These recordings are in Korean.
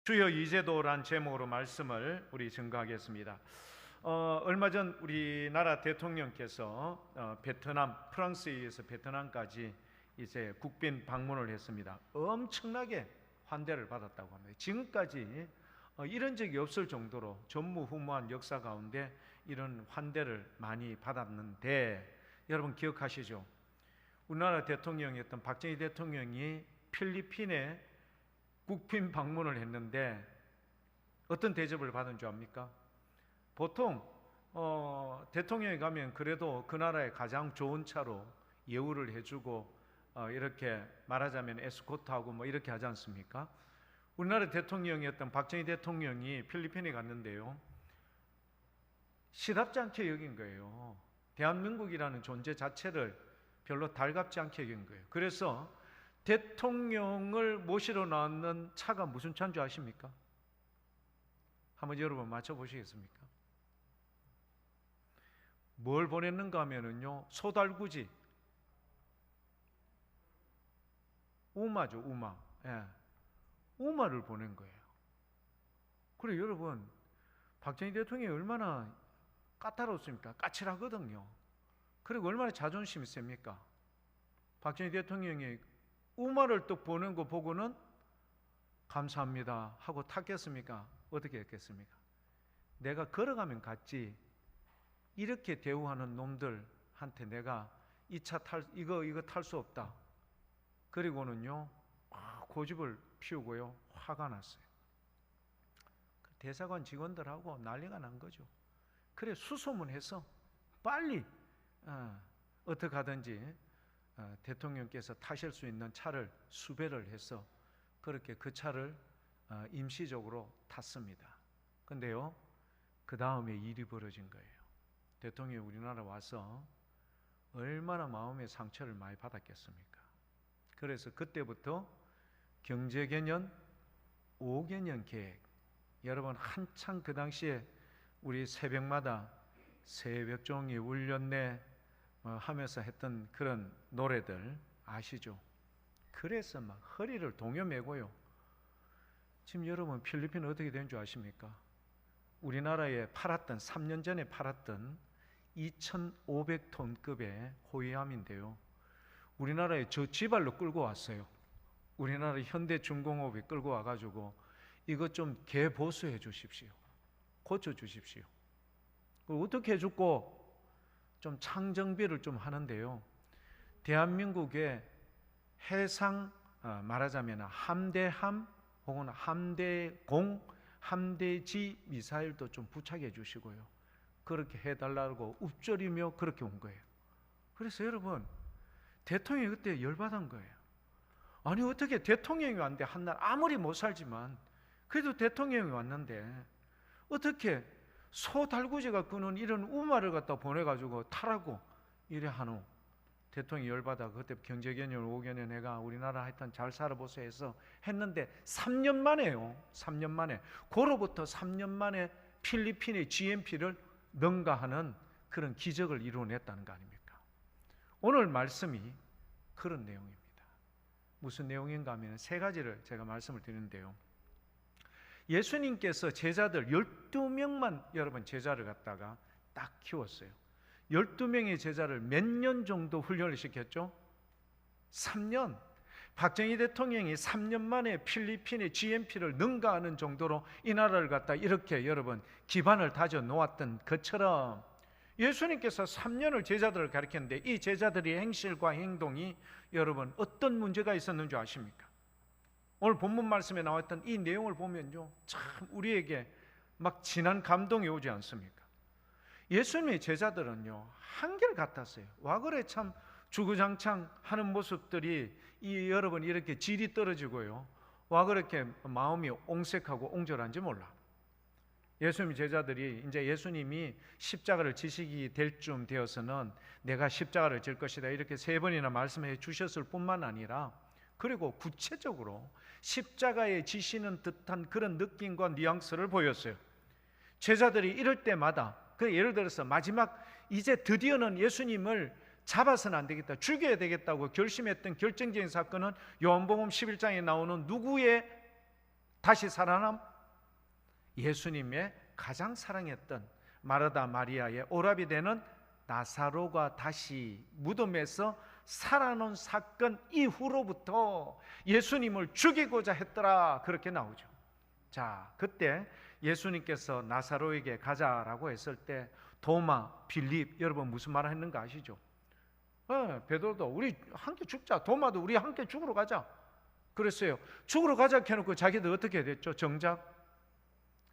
주여 이제도란 제목으로 말씀을 우리 증거하겠습니다. 얼마 전 우리나라 대통령께서 베트남, 프랑스에 의해서 베트남까지 이제 국빈 방문을 했습니다. 엄청나게 환대를 받았다고 합니다. 지금까지 이런 적이 없을 정도로 전무후무한 역사 가운데 이런 환대를 많이 받았는데, 여러분 기억하시죠? 우리나라 대통령이었던 박정희 대통령이 필리핀에 국빈 방문을 했는데 어떤 대접을 받은 줄 압니까? 보통 대통령이 가면 그래도 그 나라의 가장 좋은 차로 예우를 해주고 이렇게 말하자면 에스코트하고 뭐 이렇게 하지 않습니까? 우리나라 대통령이었던 박정희 대통령이 필리핀에 갔는데요, 시답지 않게 여긴 거예요. 대한민국이라는 존재 자체를 별로 달갑지 않게 여긴 거예요. 그래서 대통령을 모시러 나왔는 차가 무슨 차인 줄 아십니까? 한번 여러분 맞춰보시겠습니까? 뭘 보냈는가 하면은요, 소달구지, 우마죠, 우마. 예, 우마를 보낸 거예요. 그래 여러분, 박정희 대통령이 얼마나 까다롭습니까? 까칠하거든요. 그리고 얼마나 자존심이 셉니까? 박정희 대통령이 우마를 또 보는 거 보고는 감사합니다 하고 탔겠습니까? 어떻게 했겠습니까? 내가 걸어가면 갔지, 이렇게 대우하는 놈들한테 내가 이 차 이거 탈 수 없다. 그리고는요, 고집을 피우고요, 화가 났어요. 대사관 직원들하고 난리가 난 거죠. 그래 수소문해서 빨리 어떻게 하든지 대통령께서 타실 수 있는 차를 수배를 해서 그렇게 그 차를 임시적으로 탔습니다. 근데요, 그 다음에 일이 벌어진 거예요. 대통령이 우리나라 와서 얼마나 마음의 상처를 많이 받았겠습니까? 그래서 그때부터 경제개년 5개년 계획, 여러분 한창 그 당시에 우리 새벽마다 새벽종이 울렸네 하면서 했던 그런 노래들 아시죠? 그래서 막 허리를 동여매고요. 지금 여러분 필리핀은 어떻게 된 줄 아십니까? 우리나라에 팔았던 3년 전에 팔았던 2,500톤급의 호위함인데요, 우리나라에 저 지발로 끌고 왔어요. 우리나라 현대중공업이 끌고 와가지고 이것 좀 개보수해 주십시오, 고쳐 주십시오. 어떻게 해줬고 좀 창정비를 좀 하는데요, 대한민국의 해상 말하자면 함대함 혹은 함대공, 함대지 미사일도 좀 부착해 주시고요, 그렇게 해달라고 읊조리며 그렇게 온 거예요. 그래서 여러분, 대통령이 그때 열받은 거예요. 아니 어떻게 대통령이 왔는데 한날 아무리 못 살지만 그래도 대통령이 왔는데 어떻게 소달구지가 끄는 이런 우마를 갖다 보내가지고 타라고 이래 하노. 대통령이 열받아 그때 경제개년 5개년 해가 우리나라 하여튼 잘 살아보세요 해서 했는데 3년 만에요. 3년 만에, 고로부터 3년 만에 필리핀의 GNP를 능가하는 그런 기적을 이루어냈다는 거 아닙니까? 오늘 말씀이 그런 내용입니다. 무슨 내용인가 하면 세 가지를 제가 말씀을 드리는데요, 예수님께서 제자들 12명만 여러분 제자를 갖다가 딱 키웠어요. 12명의 제자를 몇 년 정도 훈련을 시켰죠? 3년. 박정희 대통령이 3년 만에 필리핀의 GNP를 능가하는 정도로 이 나라를 갖다 이렇게 여러분 기반을 다져 놓았던 것처럼 예수님께서 3년을 제자들을 가르쳤는데 이 제자들의 행실과 행동이 여러분 어떤 문제가 있었는 줄 아십니까? 오늘 본문 말씀에 나왔던 이 내용을 보면요, 참 우리에게 막 진한 감동이 오지 않습니까? 예수님의 제자들은요 한결같았어요. 와 그래 참 주구장창 하는 모습들이 여러분 이렇게 질이 떨어지고요, 와 그렇게 마음이 옹색하고 옹졸한지 몰라. 예수님의 제자들이 이제 예수님이 십자가를 지시기 될 쯤 되어서는 내가 십자가를 질 것이다 이렇게 3번이나 말씀해 주셨을 뿐만 아니라, 그리고 구체적으로 십자가에 지시는 듯한 그런 느낌과 뉘앙스를 보였어요. 제자들이 이럴 때마다 예를 들어서 마지막 이제 드디어는 예수님을 잡아서는 안 되겠다, 죽여야 되겠다고 결심했던 결정적인 사건은 요한복음 11장에 나오는 누구의 다시 살아남? 예수님의 가장 사랑했던 마르다 마리아의 오라비 되는 나사로가 다시 무덤에서 살아난 사건 이후로부터 예수님을 죽이고자 했더라, 그렇게 나오죠. 자, 그때 예수님께서 나사로에게 가자라고 했을 때 도마, 빌립, 여러분 무슨 말 했는가 아시죠? 베드로도 우리 함께 죽자, 도마도 우리 함께 죽으러 가자 그랬어요. 죽으러 가자 해놓고 자기들 어떻게 됐죠? 정작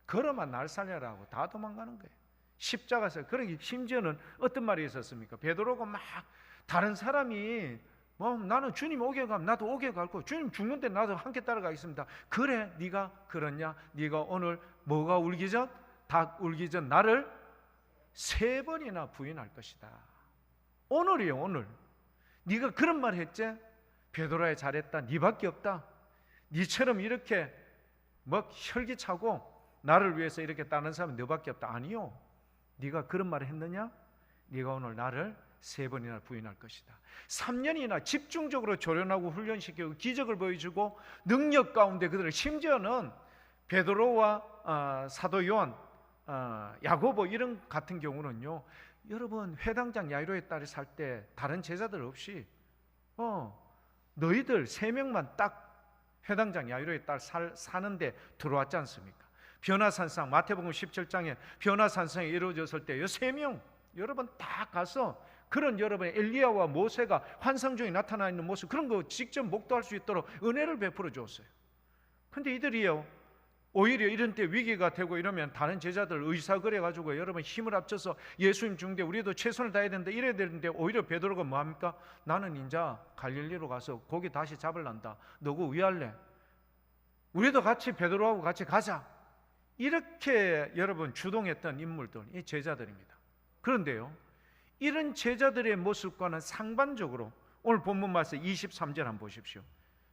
걸어만 날 살려라고 다 도망가는 거예요. 십자가에서. 그러기 심지어는 어떤 말이 있었습니까? 베드로가 막 다른 사람이 나는 주님 오게 가면 나도 오게 갈 거고, 주님 죽는데 나도 함께 따라가겠습니다. 그래, 네가 그러냐? 네가 오늘 뭐가 울기 전? 닭 울기 전 나를 3번이나 부인할 것이다. 오늘이요, 오늘. 네가 그런 말 했지? 베드로야 잘했다. 네밖에 없다. 네처럼 이렇게 혈기차고 나를 위해서 이렇게 따는 사람은 너밖에 없다. 아니요. 네가 그런 말을 했느냐? 네가 오늘 나를 3번이나 부인할 것이다. 3년이나 집중적으로 조련하고 훈련시키고 기적을 보여주고 능력 가운데 그들을, 심지어는 베드로와 사도 요한, 야고보 이런 같은 경우는요, 여러분 회당장 야이로의 딸이 살 때 다른 제자들 없이 너희들 3명만 딱 회당장 야이로의 딸 사는데 들어왔지 않습니까? 변화산상, 마태복음 17장에 변화산상이 이루어졌을 때 3명 여러분 다 가서 그런 여러분의 엘리야와 모세가 환상 중에 나타나 있는 모습, 그런 거 직접 목도할 수 있도록 은혜를 베풀어 줬어요. 근데 이들이요, 오히려 이런 때 위기가 되고 이러면 다른 제자들 의사그래 가지고 여러분 힘을 합쳐서 예수님 죽는데 우리도 최선을 다해야 되는데 이래야 되는데, 오히려 베드로가 뭐합니까? 나는 인자 갈릴리로 가서 고기 다시 잡을란다. 너고 위할래? 우리도 같이 베드로하고 같이 가자. 이렇게 여러분 주동했던 인물들, 이 제자들입니다. 그런데요, 이런 제자들의 모습과는 상반적으로 오늘 본문 말씀 23절 한번 보십시오.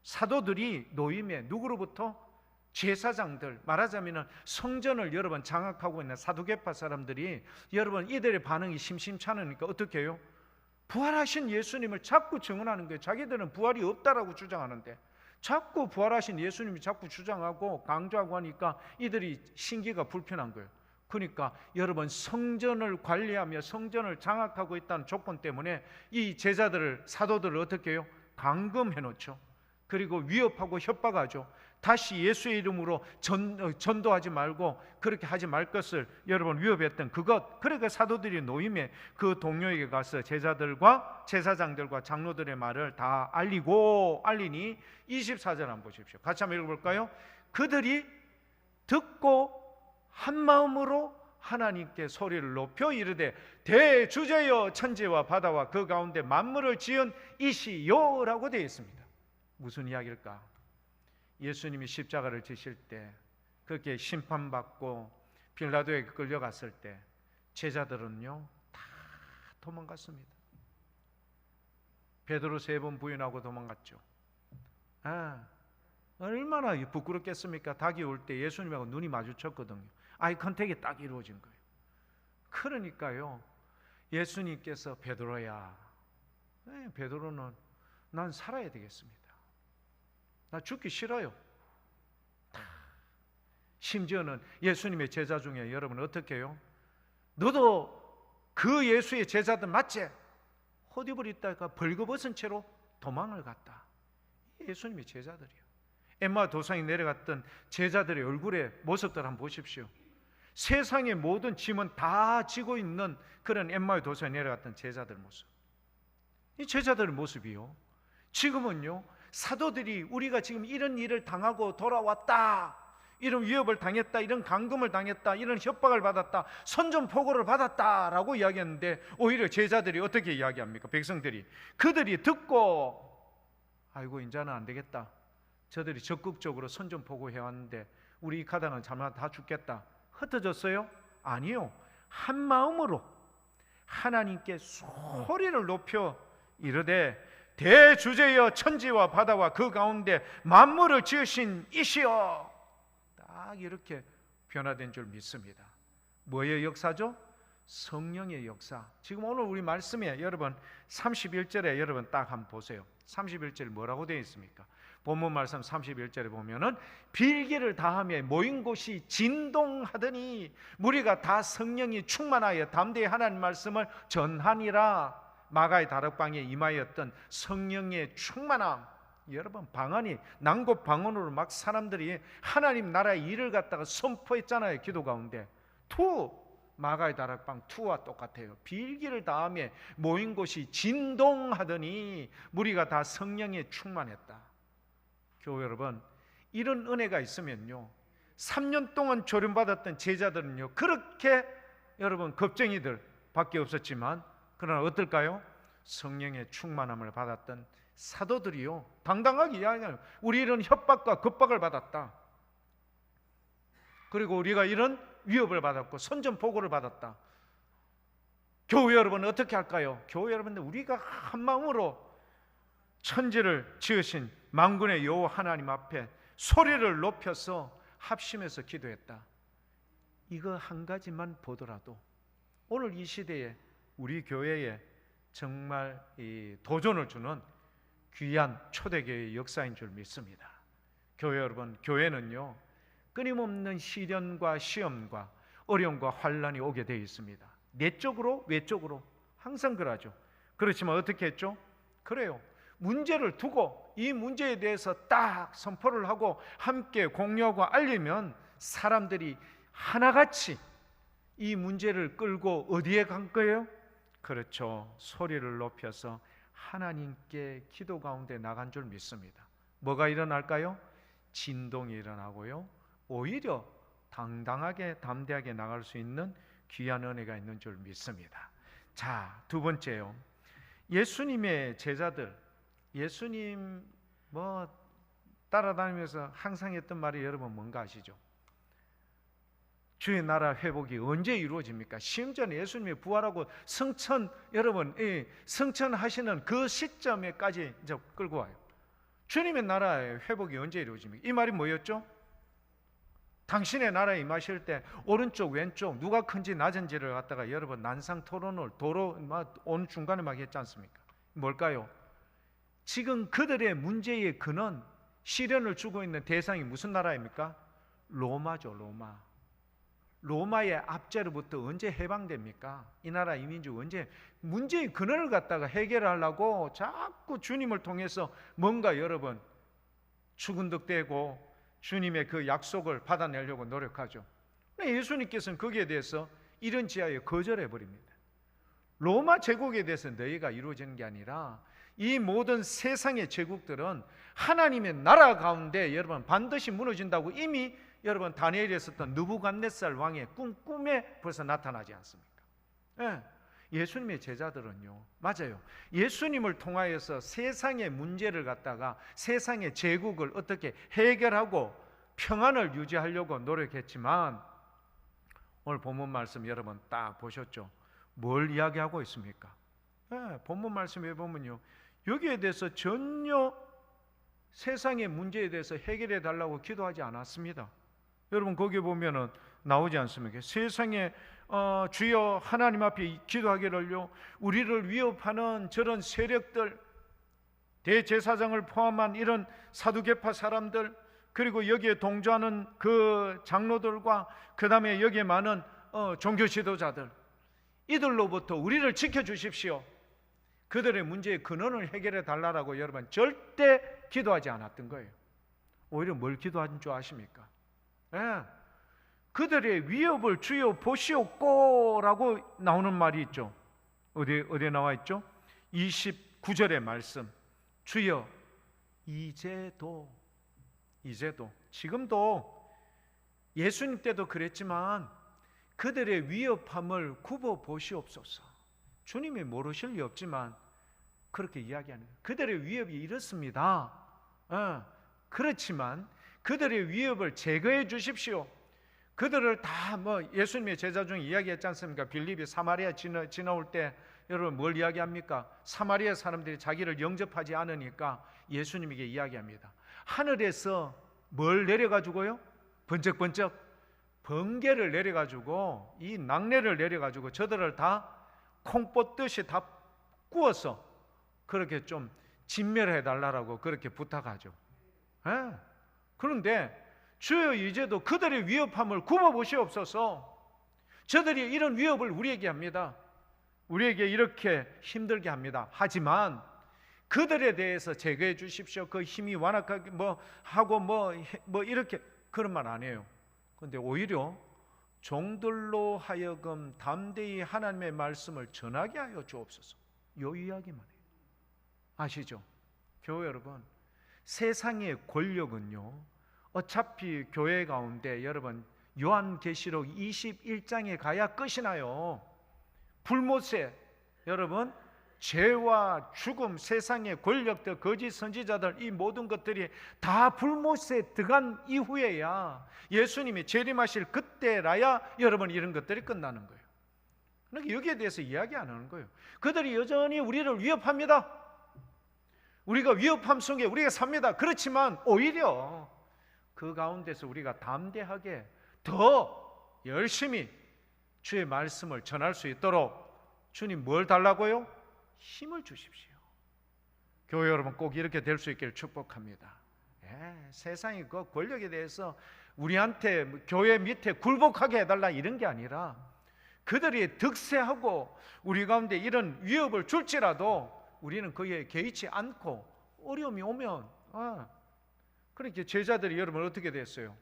사도들이 노임에 누구로부터? 제사장들, 말하자면 성전을 여러분 장악하고 있는 사두개파 사람들이, 여러분 이들의 반응이 심심찮으니까 어떻게 해요? 부활하신 예수님을 자꾸 증언하는 거예요. 자기들은 부활이 없다라고 주장하는데 자꾸 부활하신 예수님이 자꾸 주장하고 강조하고 하니까 이들이 신기가 불편한 거예요. 그러니까 여러분 성전을 관리하며 성전을 장악하고 있다는 조건 때문에 이 제자들을, 사도들을 어떻게 해요? 감금해 놓죠. 그리고 위협하고 협박하죠. 다시 예수의 이름으로 전도하지 말고 그렇게 하지 말 것을 여러분 위협했던 그것. 그러니까 사도들이 노임에 그 동료에게 가서 제자들과 제사장들과 장로들의 말을 다 알리니 24절 한번 보십시오. 같이 한번 읽어볼까요? 그들이 듣고 한 마음으로 하나님께 소리를 높여 이르되 대주제여 천지와 바다와 그 가운데 만물을 지은 이시여라고 되어 있습니다. 무슨 이야기일까? 예수님이 십자가를 지실 때 그렇게 심판받고 빌라도에게 끌려갔을 때 제자들은요 다 도망갔습니다. 베드로 3번 부인하고 도망갔죠. 얼마나 부끄럽겠습니까? 닭이 올 때 예수님하고 눈이 마주쳤거든요. 아이 컨택이 딱 이루어진 거예요. 그러니까요, 예수님께서 베드로야, 베드로는 난 살아야 되겠습니다. 나 죽기 싫어요. 심지어는 예수님의 제자 중에 여러분 어떻게 해요? 너도 그 예수의 제자들 맞지? 헛입을 입다가 벌거벗은 채로 도망을 갔다. 예수님의 제자들이요. 엠마 도상에 내려갔던 제자들의 얼굴의 모습들 한번 보십시오. 세상의 모든 짐은 다 지고 있는 그런 엠마의 도상에 내려갔던 제자들 모습. 이 제자들의 모습이요, 지금은요 사도들이 우리가 지금 이런 일을 당하고 돌아왔다, 이런 위협을 당했다, 이런 감금을 당했다, 이런 협박을 받았다, 선전포고를 받았다라고 이야기했는데 오히려 제자들이 어떻게 이야기합니까? 백성들이, 그들이 듣고 아이고 이제는 안 되겠다, 저들이 적극적으로 선전포고 해왔는데 우리 이 가당은 잘못 다 죽겠다, 흩어졌어요? 아니요, 한 마음으로 하나님께 소리를 높여 이르되 대주제여 천지와 바다와 그 가운데 만물을 지으신 이시여, 딱 이렇게 변화된 줄 믿습니다. 뭐의 역사죠? 성령의 역사. 지금 오늘 우리 말씀에 여러분 31절에 여러분 딱 한번 보세요. 31절 뭐라고 되어 있습니까? 본문 말씀 31절에 보면은 빌기를 다하며 모인 곳이 진동하더니 무리가 다 성령이 충만하여 담대히 하나님 말씀을 전하니라. 마가의 다락방에 임하였던 성령의 충만함. 여러분, 방언이 난곳 방언으로 막 사람들이 하나님 나라의 일을 갖다가 선포했잖아요. 기도 가운데. 마가의 다락방 2와 똑같아요. 빌기를 다하며 모인 곳이 진동하더니 무리가 다 성령에 충만했다. 교회 여러분, 이런 은혜가 있으면요, 3년 동안 조련받았던 제자들은요, 그렇게 여러분 겁쟁이들 밖에 없었지만, 그러나 어떨까요? 성령의 충만함을 받았던 사도들이요, 당당하게 이야기해요. 우리 이런 협박과 겁박을 받았다. 그리고 우리가 이런 위협을 받았고 선전포고를 받았다. 교회 여러분 어떻게 할까요? 교회 여러분들, 우리가 한 마음으로 천지를 지으신 만군의 여호와 하나님 앞에 소리를 높여서 합심해서 기도했다. 이거 한 가지만 보더라도 오늘 이 시대에 우리 교회에 정말 이 도전을 주는 귀한 초대교회의 역사인 줄 믿습니다. 교회 여러분, 교회는요, 끊임없는 시련과 시험과 어려움과 환난이 오게 되어 있습니다. 내적으로 외적으로 항상 그러죠. 그렇지만 어떻게 했죠? 그래요, 문제를 두고 이 문제에 대해서 딱 선포를 하고 함께 공유하고 알리면 사람들이 하나같이 이 문제를 끌고 어디에 간 거예요? 그렇죠, 소리를 높여서 하나님께 기도 가운데 나간 줄 믿습니다. 뭐가 일어날까요? 진동이 일어나고요, 오히려 당당하게 담대하게 나갈 수 있는 귀한 은혜가 있는 줄 믿습니다. 자, 두 번째요, 예수님의 제자들, 예수님 따라다니면서 항상 했던 말이 여러분 뭔가 아시죠? 주의 나라 회복이 언제 이루어집니까? 시험 전에 예수님이 부활하고 성천, 여러분 성천하시는 그 시점에까지 이제 끌고 와요. 주님의 나라의 회복이 언제 이루어집니까? 이 말이 뭐였죠? 당신의 나라에 임하실 때 오른쪽 왼쪽 누가 큰지 낮은지를 갖다가 여러분 난상 토론을 도로 어느 중간에 막 했지 않습니까? 뭘까요? 지금 그들의 문제의 근원, 시련을 주고 있는 대상이 무슨 나라입니까? 로마죠. 로마의 압제로부터 언제 해방됩니까? 이 나라 이민족 언제 문제의 근원을 갖다가 해결하려고 자꾸 주님을 통해서 뭔가 여러분 추근덕대고 주님의 그 약속을 받아내려고 노력하죠. 예수님께서는 거기에 대해서 이런 지하에 거절해 버립니다. 로마 제국에 대해서 너희가 이루어지는 게 아니라 이 모든 세상의 제국들은 하나님의 나라 가운데 여러분 반드시 무너진다고 이미 여러분 다니엘이 했었던 느부갓네살 왕의 꿈에 벌써 나타나지 않습니까? 예수님의 제자들은요, 맞아요, 예수님을 통하여서 세상의 문제를 갖다가 세상의 제국을 어떻게 해결하고 평안을 유지하려고 노력했지만 오늘 본문 말씀 여러분 딱 보셨죠? 뭘 이야기하고 있습니까? 본문 말씀에 보면요, 여기에 대해서 전혀 세상의 문제에 대해서 해결해 달라고 기도하지 않았습니다. 여러분 거기에 보면은 나오지 않습니까? 세상에 주여 하나님 앞에 기도하기를요, 우리를 위협하는 저런 세력들, 대제사장을 포함한 이런 사두개파 사람들, 그리고 여기에 동조하는 그 장로들과 그 다음에 여기에 많은 종교 지도자들, 이들로부터 우리를 지켜주십시오. 그들의 문제의 근원을 해결해 달라고 여러분 절대 기도하지 않았던 거예요. 오히려 뭘 기도한 줄 아십니까? 그들의 위협을 주여 보시옵고라고 나오는 말이 있죠. 어디에 나와 있죠? 29절의 말씀, 주여 이제도 지금도 예수님 때도 그랬지만 그들의 위협함을 굽어 보시옵소서. 주님이 모르실 리 없지만 그렇게 이야기하는 거예요. 그들의 위협이 이렇습니다. 그렇지만 그들의 위협을 제거해 주십시오. 그들을 다 예수님의 제자 중에 이야기했지 않습니까? 빌립이 사마리아 지나올 때 여러분 뭘 이야기합니까? 사마리아 사람들이 자기를 영접하지 않으니까 예수님에게 이야기합니다. 하늘에서 뭘 내려가지고요? 번쩍번쩍 번개를 내려가지고 이 낙뢰를 내려가지고 저들을 다 콩 뽑듯이 다 구워서 그렇게 좀 진멸해 달라고 그렇게 부탁하죠. 예? 그런데 주여 이제도 그들의 위협함을 굽어보시옵소서. 저들이 이런 위협을 우리에게 합니다. 우리에게 이렇게 힘들게 합니다. 하지만 그들에 대해서 제거해 주십시오. 그 힘이 완악하게 하고 이렇게 그런 말 안 해요. 그런데 오히려 종들로 하여금 담대히 하나님의 말씀을 전하게 하여 주옵소서. 요 이야기만 해요. 아시죠? 교회 여러분, 세상의 권력은요, 어차피 교회 가운데 여러분 요한계시록 21장에 가야 끝이 나요. 불못에 여러분 죄와 죽음, 세상의 권력들, 거짓 선지자들, 이 모든 것들이 다 불못에 들어간 이후에야, 예수님이 재림하실 그때라야 여러분 이런 것들이 끝나는 거예요. 그러니까 여기에 대해서 이야기 안 하는 거예요. 그들이 여전히 우리를 위협합니다. 우리가 위협함 속에 우리가 삽니다. 그렇지만 오히려 그 가운데서 우리가 담대하게 더 열심히 주의 말씀을 전할 수 있도록 주님 뭘 달라고요? 힘을 주십시오. 교회 여러분 꼭 이렇게 될 수 있기를 축복합니다. 세상이 그 권력에 대해서 우리한테 교회 밑에 굴복하게 해달라 이런 게 아니라, 그들이 득세하고 우리 가운데 이런 위협을 줄지라도 우리는 거기에 개의치 않고, 어려움이 오면 그렇게 제자들이 여러분 어떻게 됐어요?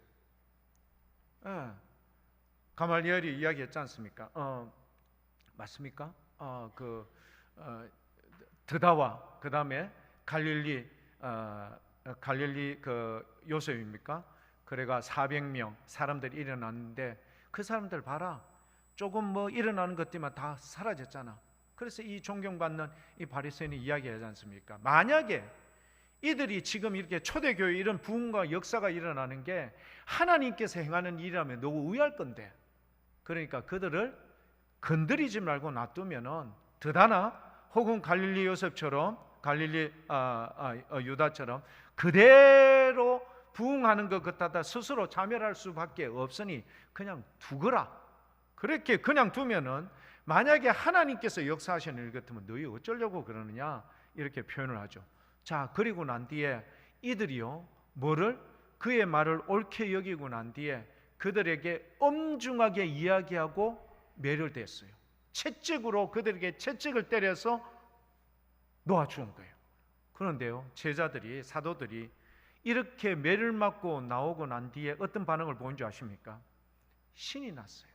가말리엘이 이야기했지 않습니까? 맞습니까? 드다와 그 다음에 갈릴리 그 요셉입니까? 그래가 400명 사람들이 일어났는데, 그 사람들 봐라, 조금 일어나는 것들만 다 사라졌잖아. 그래서 이 존경받는 이 바리새인이 이야기하지 않습니까? 만약에 이들이 지금 이렇게 초대교회 이런 부흥과 역사가 일어나는 게 하나님께서 행하는 일이라면 너무 의아할 건데, 그러니까 그들을 건드리지 말고 놔두면은 드다나 혹은 갈릴리 요셉처럼, 갈릴리 유다처럼 그대로 부흥하는 것 같다 스스로 자멸할 수밖에 없으니 그냥 두거라. 그렇게 그냥 두면은 만약에 하나님께서 역사하시는 일 같으면 너희 어쩌려고 그러느냐 이렇게 표현을 하죠. 자, 그리고 난 뒤에 이들이요 그의 말을 옳게 여기고 난 뒤에 그들에게 엄중하게 이야기하고 매를댔어요. 채찍으로 그들에게 채찍을 때려서 놓아주는 거예요. 그런데요, 제자들이, 사도들이 이렇게 매를 맞고 나오고 난 뒤에 어떤 반응을 보인 줄 아십니까? 신이 났어요.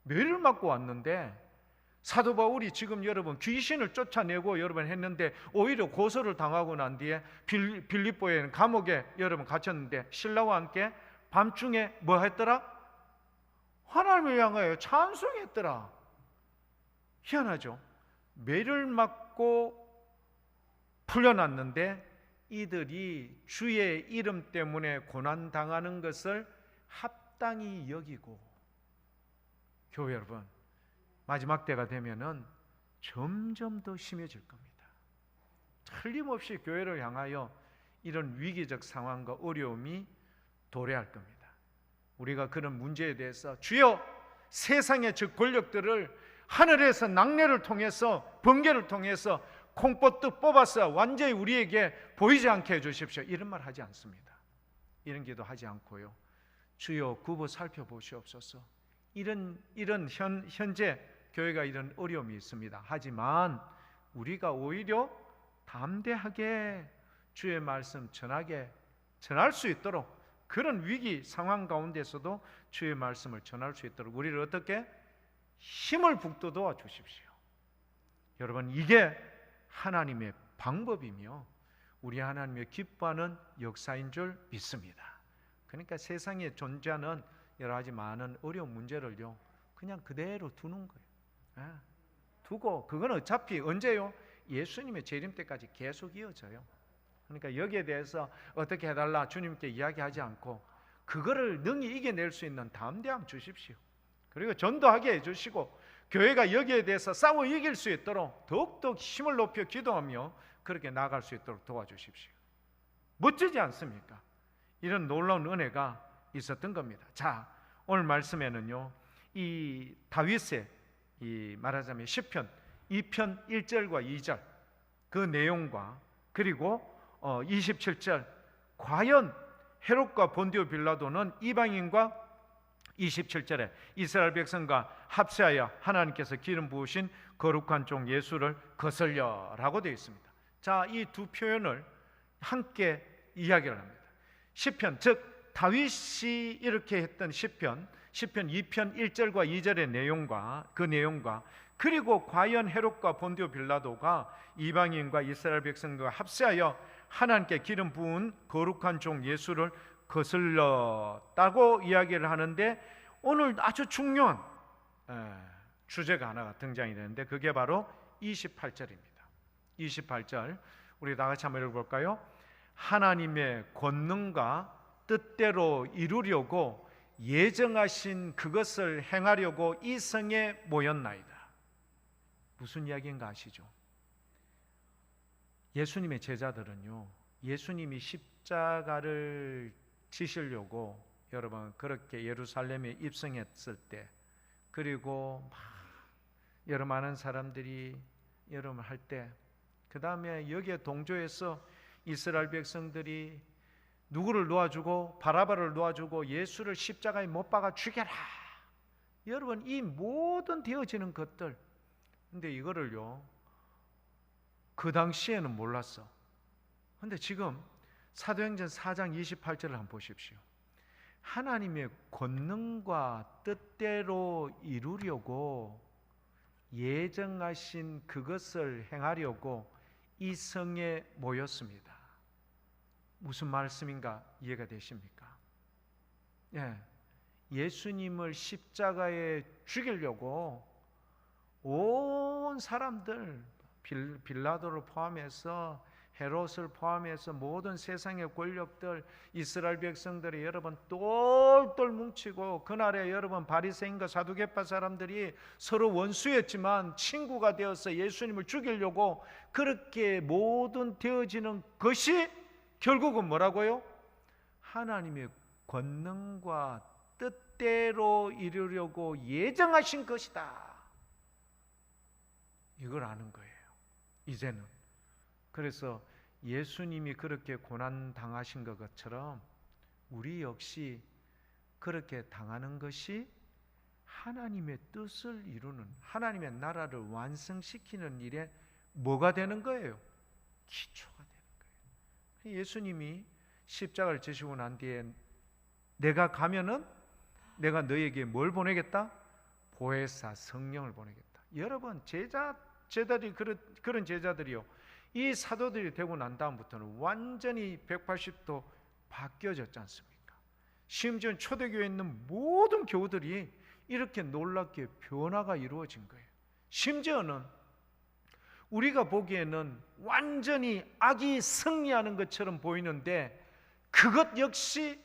매를 맞고 왔는데, 사도 바울이 지금 여러분 귀신을 쫓아내고 여러분 했는데 오히려 고소를 당하고 난 뒤에 빌립보에 감옥에 여러분 갇혔는데, 신라와 함께 밤중에 뭐 했더라? 하나님을 향하여 찬송했더라. 희한하죠? 매를 맞고 풀려났는데 이들이 주의 이름 때문에 고난당하는 것을 합당히 여기고, 교회 여러분, 마지막 때가 되면은 점점 더 심해질 겁니다. 틀림없이 교회를 향하여 이런 위기적 상황과 어려움이 도래할 겁니다. 우리가 그런 문제에 대해서 주여 세상의 즉 권력들을 하늘에서 낙뢰를 통해서, 번개를 통해서 콩버뜩 뽑아서 완전히 우리에게 보이지 않게 해주십시오, 이런 말 하지 않습니다. 이런 기도하지 않고요, 주여 굽어 살펴보시옵소서. 이런 현재 교회가 이런 어려움이 있습니다. 하지만 우리가 오히려 담대하게 주의 말씀 전할 수 있도록, 그런 위기 상황 가운데서도 주의 말씀을 전할 수 있도록 우리를 어떻게 힘을 북돋워 주십시오. 여러분, 이게 하나님의 방법이며 우리 하나님의 기뻐하는 역사인 줄 믿습니다. 그러니까 세상에 존재하는 여러 가지 많은 어려운 문제를요 그냥 그대로 두는 거예요. 두고 그건 어차피 언제요? 예수님의 재림 때까지 계속 이어져요. 그러니까 여기에 대해서 어떻게 해달라 주님께 이야기하지 않고 그거를 능히 이겨낼 수 있는 담대함 주십시오. 그리고 전도하게 해주시고 교회가 여기에 대해서 싸워 이길 수 있도록 더욱더 힘을 높여 기도하며 그렇게 나아갈 수 있도록 도와주십시오. 멋지지 않습니까? 이런 놀라운 은혜가 있었던 겁니다. 자, 오늘 말씀에는요 이 다윗의 이 말하자면 시편 2편 1절과 2절 그 내용과 그리고 27절 과연 헤롯과 본디오 빌라도는 이방인과 27절에 이스라엘 백성과 합세하여 하나님께서 기름 부으신 거룩한 종 예수를 거슬려라고 되어 있습니다. 자, 이 두 표현을 함께 이야기를 합니다. 시편, 즉 다윗이 이렇게 했던 시편 2편 1절과 2절의 내용과 그 내용과 그리고 과연 헤롯과 본디오 빌라도가 이방인과 이스라엘 백성과 합세하여 하나님께 기름 부은 거룩한 종 예수를 거슬렀다고 이야기를 하는데 오늘 아주 중요한 주제가 하나가 등장이 되는데 그게 바로 28절입니다. 28절 우리 다 같이 한번 읽어볼까요? 하나님의 권능과 뜻대로 이루려고 예정하신 그것을 행하려고 이 성에 모였나이다. 무슨 이야기인가 아시죠? 예수님의 제자들은요, 예수님이 십자가를 지시려고 여러분 그렇게 예루살렘에 입성했을 때, 그리고 막 여러 많은 사람들이 여러분 할 때, 그 다음에 여기에 동조해서 이스라엘 백성들이 누구를 놓아주고 바라바를 놓아주고 예수를 십자가에 못 박아 죽여라. 여러분 이 모든 되어지는 것들, 근데 이거를요 그 당시에는 몰랐어. 근데 지금 사도행전 4장 28절을 한번 보십시오. 하나님의 권능과 뜻대로 이루려고 예정하신 그것을 행하려고 이 성에 모였습니다. 무슨 말씀인가 이해가 되십니까? 예수님을 십자가에 죽이려고 온 사람들, 빌라도를 포함해서 헤롯을 포함해서 모든 세상의 권력들, 이스라엘 백성들이 여러분 똘똘 뭉치고, 그날에 여러분 바리새인과 사두개파 사람들이 서로 원수였지만 친구가 되어서 예수님을 죽이려고 그렇게 모든 되어지는 것이 결국은 뭐라고요? 하나님의 권능과 뜻대로 이루려고 예정하신 것이다. 이걸 아는 거예요, 이제는. 그래서 예수님이 그렇게 고난 당하신 것처럼 우리 역시 그렇게 당하는 것이 하나님의 뜻을 이루는, 하나님의 나라를 완성시키는 일에 뭐가 되는 거예요? 기초가 되는 거예요. 예수님이 십자가를 지시고 난 뒤에 내가 가면은 내가 너에게 뭘 보내겠다? 보혜사 성령을 보내겠다. 여러분 제자들이 그런 제자들이요, 이 사도들이 되고 난 다음부터는 완전히 180도 바뀌어졌지 않습니까? 심지어 초대교회에 있는 모든 교우들이 이렇게 놀랍게 변화가 이루어진 거예요. 심지어는 우리가 보기에는 완전히 악이 승리하는 것처럼 보이는데 그것 역시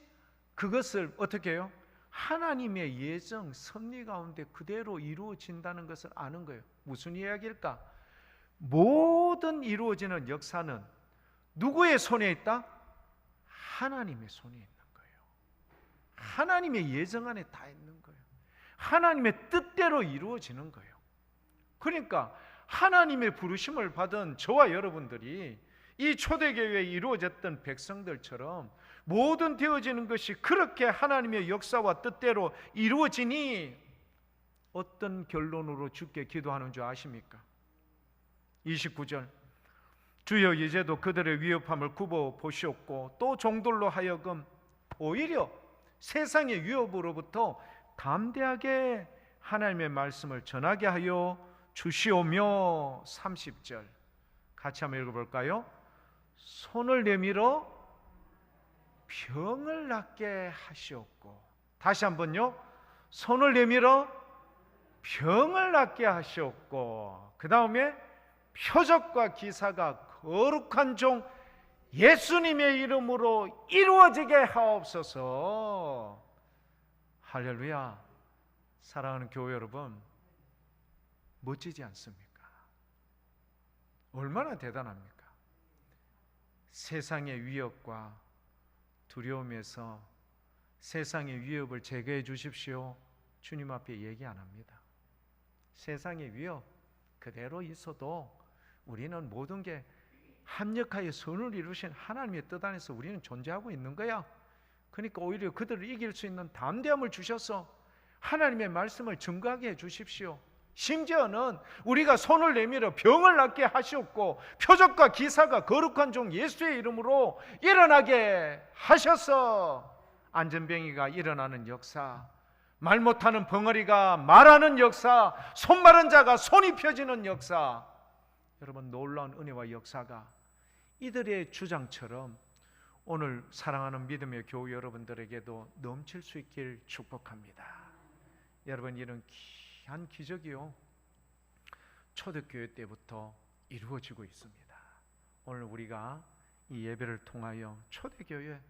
그것을 어떻게 해요? 하나님의 예정, 섭리 가운데 그대로 이루어진다는 것을 아는 거예요. 무슨 이야기일까? 모든 이루어지는 역사는 누구의 손에 있다? 하나님의 손에 있는 거예요. 하나님의 예정 안에 다 있는 거예요. 하나님의 뜻대로 이루어지는 거예요. 그러니까 하나님의 부르심을 받은 저와 여러분들이 이 초대교회에 이루어졌던 백성들처럼 모든 되어지는 것이 그렇게 하나님의 역사와 뜻대로 이루어지니 어떤 결론으로 주께 기도하는 줄 아십니까? 29절 주여 이제도 그들의 위협함을 굽어 보시옵고 또 종들로 하여금 오히려 세상의 위협으로부터 담대하게 하나님의 말씀을 전하게 하여 주시오며. 30절 같이 한번 읽어볼까요? 손을 내밀어 병을 낫게 하시옵고, 다시 한번요, 손을 내밀어 병을 낫게 하시옵고, 그 다음에 표적과 기사가 거룩한 종 예수님의 이름으로 이루어지게 하옵소서. 할렐루야. 사랑하는 교회 여러분, 멋지지 않습니까? 얼마나 대단합니까? 세상의 위협과 두려움에서 세상의 위협을 제거해 주십시오, 주님 앞에 얘기 안 합니다. 세상의 위협 그대로 있어도 우리는 모든 게 합력하여 선을 이루신 하나님의 뜻 안에서 우리는 존재하고 있는 거야. 그러니까 오히려 그들을 이길 수 있는 담대함을 주셔서 하나님의 말씀을 증거하게 해 주십시오. 심지어는 우리가 손을 내밀어 병을 낫게 하셨고 표적과 기사가 거룩한 종 예수의 이름으로 일어나게 하셔서 안전병이가 일어나는 역사, 말 못하는 벙어리가 말하는 역사, 손 마른 자가 손이 펴지는 역사, 여러분 놀라운 은혜와 역사가 이들의 주장처럼 오늘 사랑하는 믿음의 교우 여러분들에게도 넘칠 수 있길 축복합니다. 여러분, 이런 귀한 기적이요 초대교회 때부터 이루어지고 있습니다. 오늘 우리가 이 예배를 통하여 초대교회,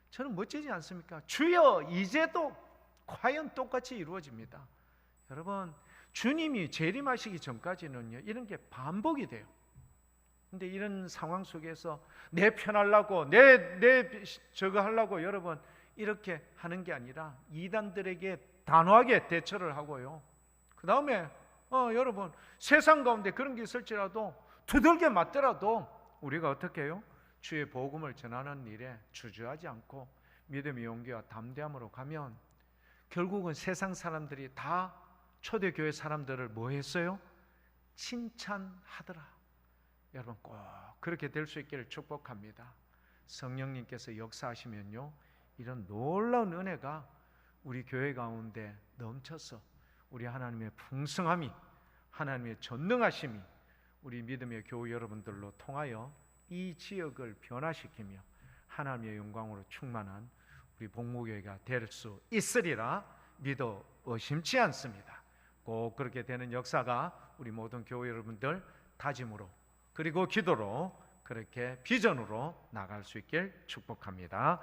저는 멋지지 않습니까? 주여 이제도 과연 똑같이 이루어집니다. 여러분, 주님이 재림하시기 전까지는요 이런 게 반복이 돼요. 근데 이런 상황 속에서 내 편하려고 내 저거 하려고 여러분 이렇게 하는 게 아니라 이단들에게 단호하게 대처를 하고요. 그 다음에 여러분 세상 가운데 그런 게 있을지라도 두들겨 맞더라도 우리가 어떻게 해요? 주의 복음을 전하는 일에 주저하지 않고 믿음의 용기와 담대함으로 가면 결국은 세상 사람들이 다 초대교회 사람들을 뭐 했어요? 칭찬하더라. 여러분 꼭 그렇게 될 수 있기를 축복합니다. 성령님께서 역사하시면요 이런 놀라운 은혜가 우리 교회 가운데 넘쳐서 우리 하나님의 풍성함이, 하나님의 전능하심이 우리 믿음의 교우 여러분들로 통하여 이 지역을 변화시키며 하나님의 영광으로 충만한 우리 복무교회가 될 수 있으리라 믿어 의심치 않습니다. 꼭 그렇게 되는 역사가 우리 모든 교우 여러분들 다짐으로 그리고 기도로 그렇게 비전으로 나갈 수 있길 축복합니다.